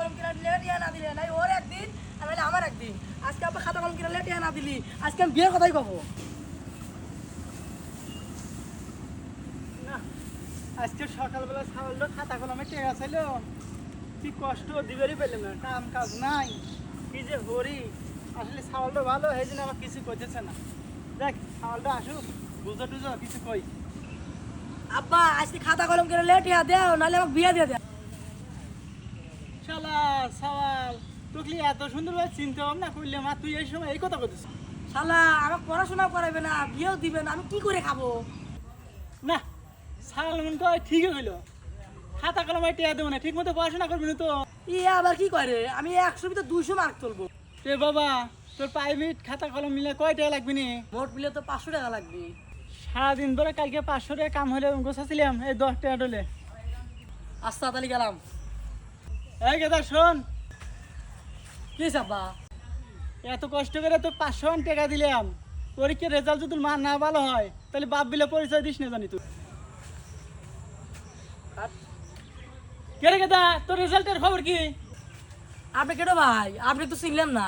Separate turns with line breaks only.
কলম কিনা দিলে টিয়া না দিলে নাই ওর একদিন আর নাহলে আমার একদিন। আজকে আব্বা খাতা কলম কিনা টিয়া না দিলি আজকে আমি বিয়ের কথাই কব।
না আজকে সকালবেলা ছাগলটা খাতা কলমে টেকা ছিল, কি কষ্ট দিবেরই পেলাম না, কাম কাজ নাই, কি যে হরি। আসলে ছাগলটা ভালো এই জন্য আমার কিছু করতেছে না। দেখ ছাগলটা আসুক, বুঝো টুঝো কিছু কই।
আব্বা আজকে খাতা কলম কিনা টিয়া দেও নাহলে আমাকে বিয়ে দিয়ে দেয়।
শালা সওয়াল তোকে এত সুন্দরভাবে চিন্তা ভাবনা করলে মা, তুই এই সময় এই কথা বলছিস?
শালা আমাকে পড়াশোনা করাবে না, বিয়েও দিবে না, আমি কি করে খাবো?
না ছাগল মন তো ঠিকই হইলো, খাতা কলমে টেয়া দেবো না, ঠিক মতো পড়াশোনা করবি না তো।
ইয়ে আবার কি করে, আমি 100 ভিতরে 200 মার্ক তুলবো।
রে বাবা, তোর প্রাইভেট খাতা কলম মিলে কয় টাকা লাগবে নি?
মোট মিলে তো 500 টাকা লাগবে।
সারাদিন ধরে কালকে 500 টাকা কাম হলে গোছাছিলাম, এই 10 টাকা ডলে।
আচ্ছা তাহলে গেলাম।
এই গেদা শোন,
কি হয়েছে আব্বা?
এত কষ্ট করে তো 500 টাকা দিলাম, পরীক্ষার রেজাল্ট যদি মান না ভালো হয় তাহলে বাপ বিলে পরিচয় দিস না জানি তুই। কে রে গেদা, তোর রেজাল্টের খবর কি?
আপনি কেটো ভাই, আপনি তো চিনলেন না।